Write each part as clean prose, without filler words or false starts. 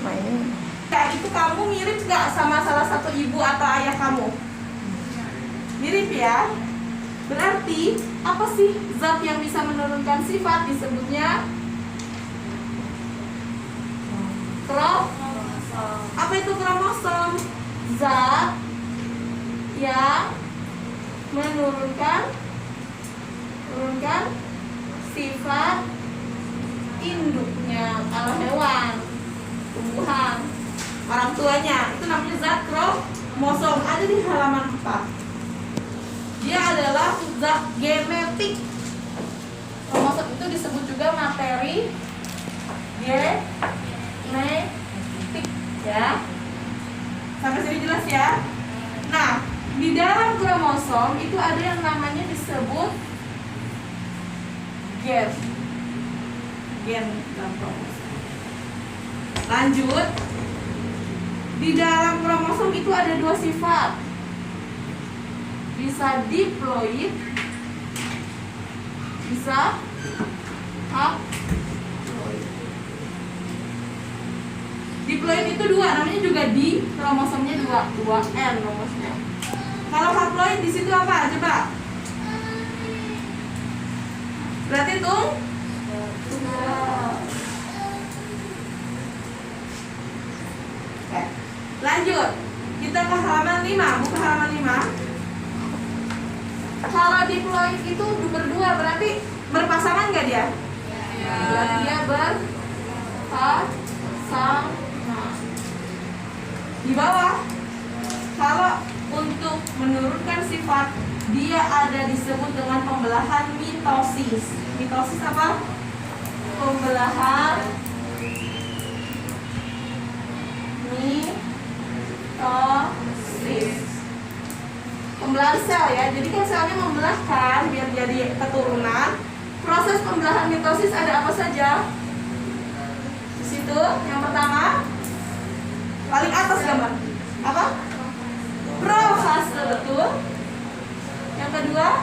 Nah ini. Kayak itu kamu mirip nggak sama salah satu ibu atau ayah kamu? Mirip ya. Berarti apa sih zat yang bisa menurunkan sifat? Disebutnya kromosom. Apa itu kromosom? Zat yang menurunkan sifat induknya. Kalau hewan, tumbuhan, orang tuanya, itu namanya zat kromosom. Ada di halaman 4. Dia adalah zat genetik. Kromosom itu disebut juga materi genetik, ya. Sampai sini jelas ya. Nah, di dalam kromosom itu ada yang namanya disebut gen dalam kromosom. Lanjut, di dalam kromosom itu ada 2 sifat, bisa diploid, bisa haploid. Diploid itu 2, namanya juga di kromosomnya 2N nomornya. Kalau haploid di situ apa? Coba. Berarti tunggal. Oke. Lanjut. Kita ke halaman 5, buka halaman 5. Kalau diploid itu berdua, berarti berpasangan nggak dia? Ya. Berarti dia berpasangan. Di bawah, kalau untuk menurunkan sifat, dia ada disebut dengan pembelahan mitosis. Mitosis apa? Pembelahan mitosis. Pembelahan sel ya. Jadi kan selnya membelahkan biar jadi keturunan. Proses pembelahan mitosis ada apa saja? Di situ yang pertama, paling atas gambar. Apa? Profase, betul. Yang kedua,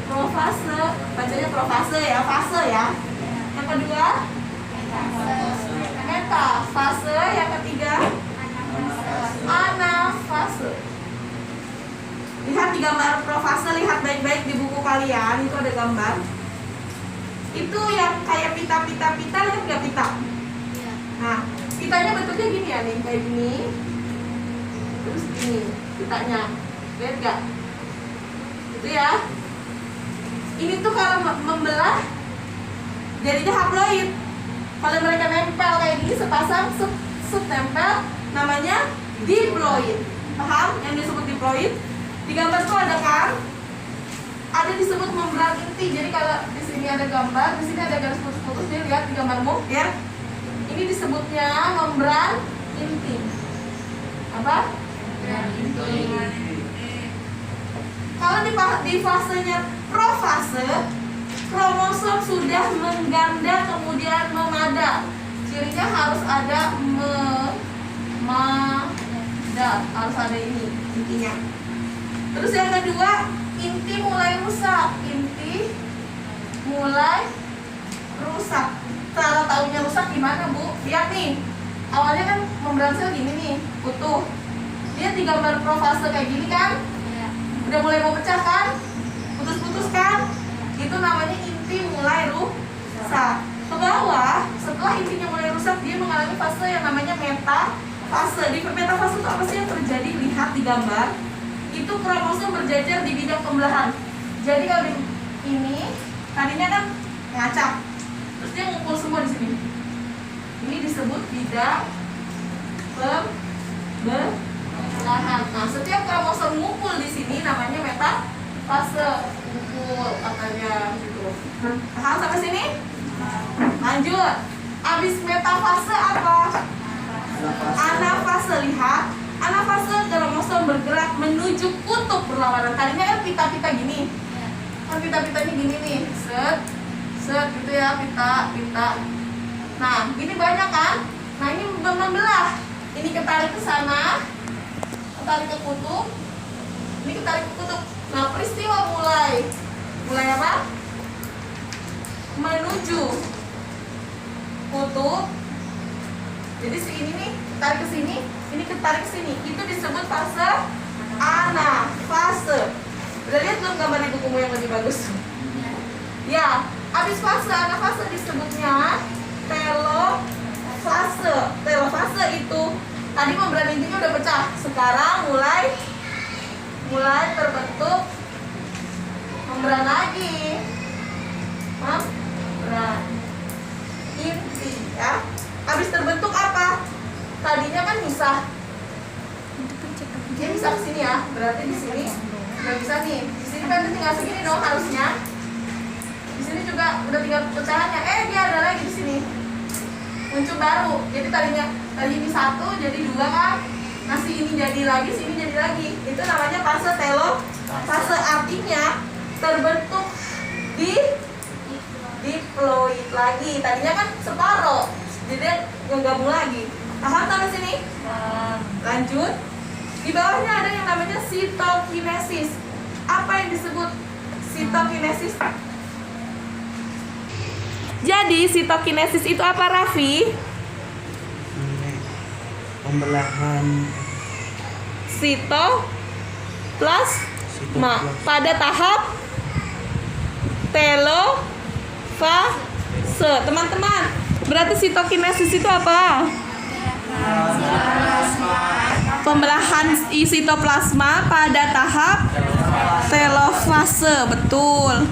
profase. Bacanya profase ya, fase ya. Yang kedua, metafase. Yang ketiga, anafase. Lihat di gambar profase, lihat baik-baik di buku kalian, itu ada gambar. Itu yang kayak pita-pita, lihat nggak pita? Nah, pitanya bentuknya gini ya nih, kayak gini. Terus gini pitanya, lihat gak? Itu ya. Ini tuh kalau membelah jadinya haploid. Kalau mereka nempel kayak gini, sepasang nempel, namanya diploid. Paham yang disebut diploid? Di gambar tuh ada kan? Ada disebut membran inti. Jadi kalau di sini ada gambar, di sini ada garis putus-putus. Dia lihat di gambarmu ya. Ini disebutnya membran inti. Apa? Kalau di fasenya profase, kromosom sudah mengganda kemudian memadat. Cirinya harus ada memadat, harus ada ini intinya. Terus yang kedua, inti mulai rusak. Inti mulai rusak. Kalau taunya rusak gimana, Bu? Lihat nih, awalnya kan membran sel gini nih, utuh. Dia di gambar profase kayak gini kan? Ya. Udah mulai mau pecah kan? Putus-putus kan? Itu namanya inti mulai rusak. Ke bawah, setelah intinya mulai rusak, dia mengalami fase yang namanya metafase. Di metafase itu apa sih yang terjadi? Lihat di gambar. Itu kromosom berjajar di bidang pembelahan. Jadi kalau di ini tadinya kan ngacak, terus dia ngumpul semua di sini. Ini disebut bidang pembelahan. Nah, setiap kromosom ngumpul di sini namanya metafase. Ngumpul katanya gitu. Paham sampai sini? Lanjut. Abis metafase apa? Anafase. Lihat, anafase kromosom bergerak menuju kutub berlawanan. Tadinya kan pita-pita gini. Kan pita-pitanya gini nih. Set gitu ya, pita. Nah, ini banyak kan? Nah, ini membelah. Ini ketarik ke sana, ketarik ke kutub. Ini ketarik ke kutub. Nah, peristiwa mulai apa? Menuju kutub Jadi si ini nih tarik ke sini, ini ketarik ke sini. Itu disebut fase anafase. Udah lihat belum gambar di bukumu yang lebih bagus? Ya, habis fase anafase disebutnya telofase. Telofase itu tadi membran intinya udah pecah. Sekarang mulai terbentuk membran lagi. Membran inti ya. Habis terbentuk apa? Tadinya kan bisa. Dia bisa ke sini ya. Berarti di sini nggak bisa nih. Di sini kan tinggal segini dong harusnya. Di sini juga udah tinggal pecahannya. Dia ada lagi di sini. Muncul baru. Jadi tadi ini 1 jadi 2 kan. Nah si ini jadi lagi, sini jadi lagi. Itu namanya fase telofase, artinya terbentuk di diploid lagi. Tadinya kan separoh, jadi gabung lagi. Paham sampai sini? Lanjut. Di bawahnya ada yang namanya sitokinesis. Apa yang disebut sitokinesis? Jadi sitokinesis itu apa, Raffi? Pembelahan sitoplasma pada tahap telofase. Teman-teman, berarti sitokinesis itu apa? Pembelahan sitoplasma pada tahap telofase. Betul.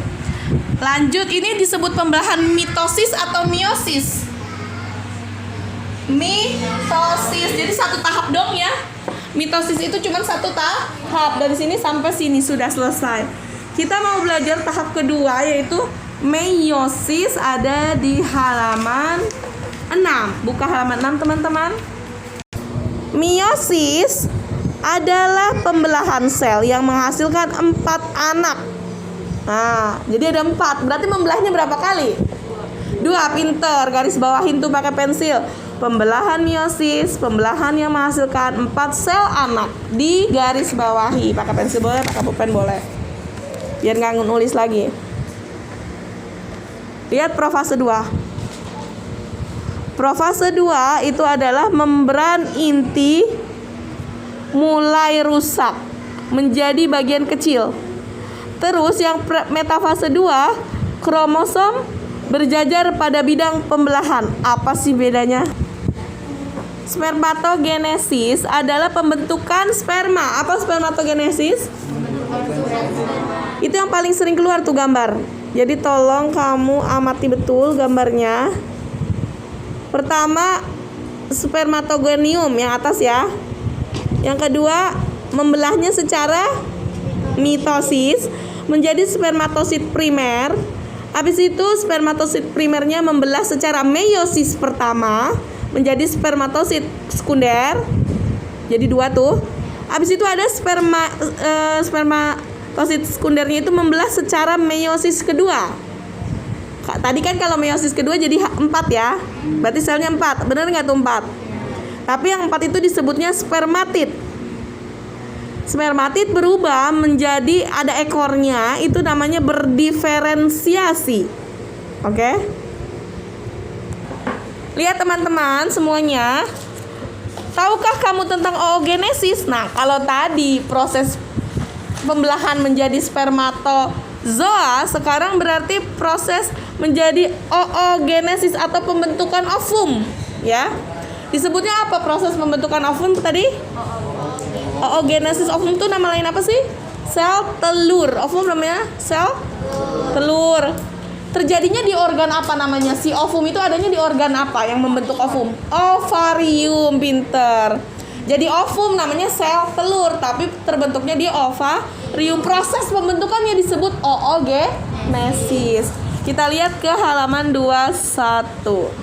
Lanjut, ini disebut pembelahan mitosis atau meiosis? Mitosis. Jadi satu tahap dong ya. Mitosis itu cuma satu tahap, dari sini sampai sini sudah selesai. Kita mau belajar tahap kedua yaitu meiosis, ada di halaman 6. Buka halaman 6 teman-teman. Meiosis adalah pembelahan sel yang menghasilkan 4 anak. Nah, jadi ada 4. Berarti membelahnya berapa kali? 2. Pinter, garis bawahin tuh pakai pensil. Pembelahan meiosis, pembelahan yang menghasilkan 4 sel anak. Di garis bawahi, pakai pensil boleh, pakai pulpen boleh. Biar nggak nulis lagi. Lihat profase 2. Profase 2 itu adalah membran inti mulai rusak menjadi bagian kecil. Terus yang metafase 2, kromosom berjajar pada bidang pembelahan. Apa sih bedanya? Spermatogenesis adalah pembentukan sperma. Apa spermatogenesis? Itu yang paling sering keluar tuh gambar. Jadi tolong kamu amati betul gambarnya. Pertama, spermatogonium yang atas ya. Yang kedua, membelahnya secara mitosis menjadi spermatosit primer. Habis itu spermatosit primernya membelah secara meiosis pertama menjadi spermatosit sekunder. Jadi 2 tuh. Habis itu ada spermatosit sekundernya itu membelah secara meiosis kedua. Tadi kan kalau meiosis kedua jadi 4 ya. Berarti selnya 4. Benar nggak tuh 4? Tapi yang 4 itu disebutnya spermatid. Spermatid berubah menjadi ada ekornya, itu namanya berdiferensiasi. Oke? Lihat teman-teman semuanya. Tahukah kamu tentang oogenesis? Nah, kalau tadi proses pembelahan menjadi spermatozoa, sekarang berarti proses menjadi oogenesis atau pembentukan ovum, ya. Disebutnya apa proses pembentukan ovum tadi? Oogenesis ovum itu nama lain apa sih? Sel telur. Ovum namanya sel telur. Terjadinya di organ apa namanya? Si ovum itu adanya di organ apa yang membentuk ovum? Ovarium, pinter. Jadi ovum namanya sel telur, tapi terbentuknya di ovarium. Proses pembentukannya disebut oogenesis. Kita lihat ke halaman 21.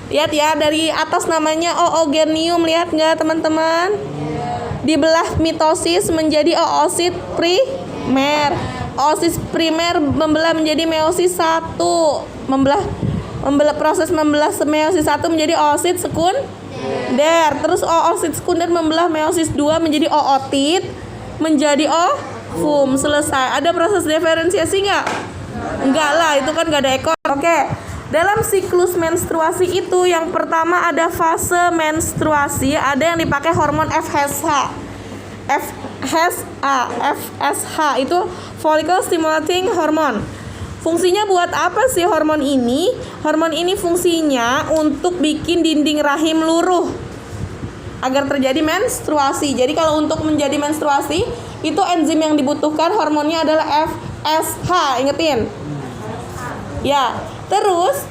Lihat ya, dari atas namanya oogenium. Lihat nggak teman-teman? Dibelah mitosis menjadi oosit primer. Oosit primer membelah menjadi meiosis 1. Membelah proses membelah meiosis 1 menjadi oosit sekunder. Terus oosit sekunder membelah meiosis 2 menjadi ootit, menjadi ovum. Selesai. Ada proses diferensiasi nggak? Enggak lah, itu kan nggak ada ekor. Oke. Dalam siklus menstruasi itu yang pertama ada fase menstruasi, ada yang dipakai hormon FSH. FSH itu follicle stimulating hormone. Fungsinya buat apa sih hormon ini? Hormon ini fungsinya untuk bikin dinding rahim luruh agar terjadi menstruasi. Jadi kalau untuk menjadi menstruasi itu enzim yang dibutuhkan hormonnya adalah FSH. Ingetin. Ya, terus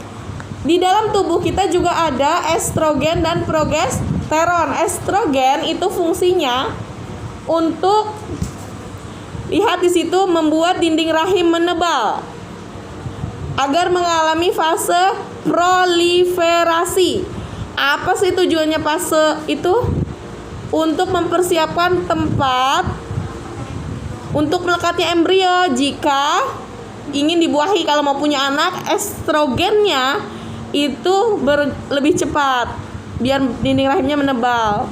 di dalam tubuh kita juga ada estrogen dan progesteron. Estrogen itu fungsinya untuk lihat di situ membuat dinding rahim menebal agar mengalami fase proliferasi. Apa sih tujuannya fase itu? Untuk mempersiapkan tempat untuk melekatnya embrio jika ingin dibuahi. Kalau mau punya anak, estrogennya itu lebih cepat biar dinding rahimnya menebal.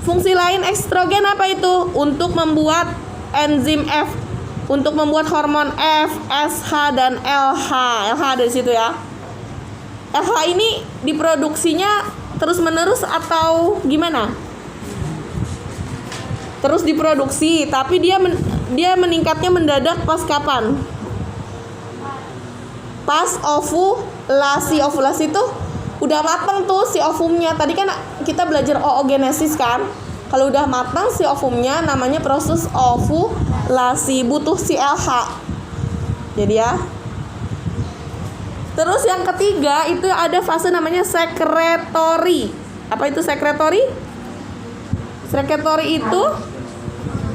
Fungsi lain estrogen apa itu? Untuk membuat enzim untuk membuat hormon FSH dan LH. LH ada di situ ya. LH ini diproduksinya terus-menerus atau gimana? Terus diproduksi, tapi dia meningkatnya mendadak pas kapan? Pas ovulasi. Ovulasi tuh udah matang tuh si ovumnya. Tadi kan kita belajar oogenesis kan. Kalau udah matang si ovumnya namanya proses ovulasi, butuh si LH. Jadi ya. Terus yang ketiga itu ada fase namanya sekretori. Apa itu sekretori? Sekretori itu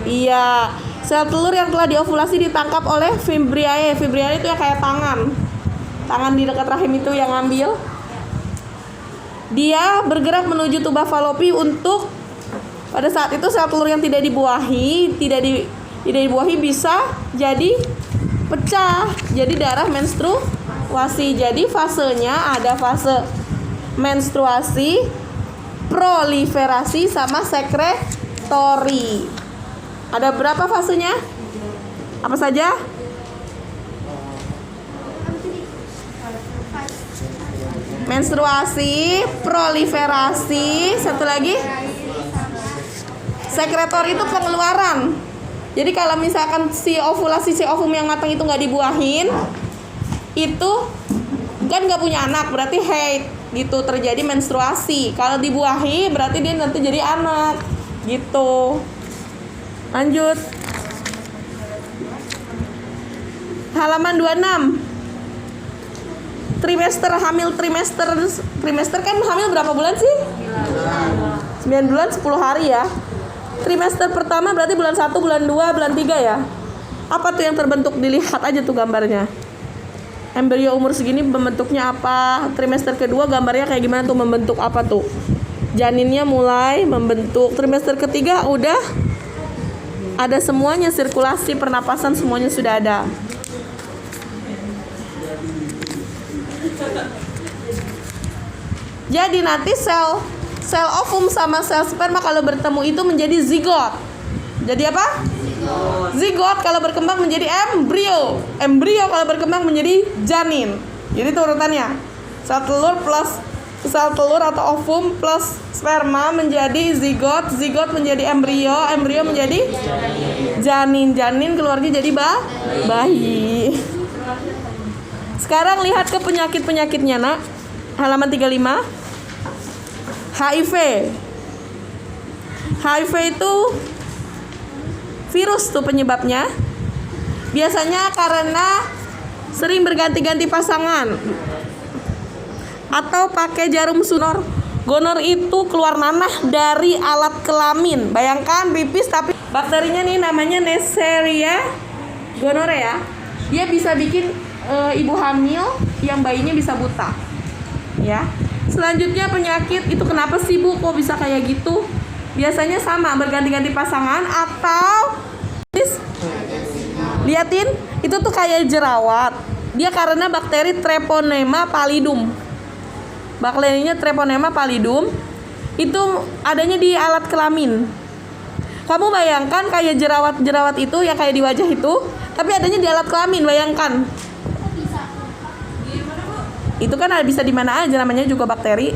iya, sel telur yang telah diovulasi ditangkap oleh fimbriae. Fimbriae itu yang kayak tangan di dekat rahim itu yang ngambil. Dia bergerak menuju tuba falopi untuk pada saat itu sel telur yang tidak dibuahi bisa jadi pecah, jadi darah menstruasi. Jadi fasenya ada fase menstruasi, proliferasi sama sekretori. Ada berapa fasenya? Apa saja? Menstruasi, proliferasi, satu lagi sekretori itu pengeluaran. Jadi kalau misalkan si ovum yang matang itu nggak dibuahin, itu kan nggak punya anak, berarti haid gitu, terjadi menstruasi. Kalau dibuahi berarti dia nanti jadi anak gitu. Lanjut halaman 26. Trimester, hamil trimester kan hamil berapa bulan sih? 9 bulan 10 hari ya. Trimester pertama berarti bulan 1, bulan 2, bulan 3 ya. Apa tuh yang terbentuk? Dilihat aja tuh gambarnya. Embrio umur segini membentuknya apa? Trimester kedua gambarnya kayak gimana tuh, membentuk apa tuh? Janinnya mulai membentuk. Trimester ketiga udah ada semuanya, sirkulasi, pernapasan semuanya sudah ada. Jadi nanti sel ovum sama sel sperma kalau bertemu itu menjadi zigot. Jadi apa? Zigot kalau berkembang menjadi embrio. Embrio kalau berkembang menjadi janin. Jadi itu urutannya. Sel telur atau ovum plus sperma menjadi zigot, zigot menjadi embrio, embrio menjadi janin, janin keluarnya jadi bayi. Sekarang lihat ke penyakit-penyakitnya, Nak. Halaman 35. HIV. HIV itu virus tuh penyebabnya. Biasanya karena sering berganti-ganti pasangan atau pakai jarum suntik. Gonor itu keluar nanah dari alat kelamin. Bayangkan pipis tapi bakterinya nih namanya Neisseria gonorrhea. Dia bisa bikin ibu hamil yang bayinya bisa buta. Ya. Selanjutnya penyakit itu kenapa sih Bu kok bisa kayak gitu? Biasanya sama, berganti-ganti pasangan atau liatin itu tuh kayak jerawat. Dia karena bakteri Treponema pallidum. Bakterinya Treponema pallidum itu adanya di alat kelamin. Kamu bayangkan kayak jerawat-jerawat itu yang kayak di wajah itu, tapi adanya di alat kelamin, bayangkan. Itu kan bisa di mana aja, namanya juga bakteri.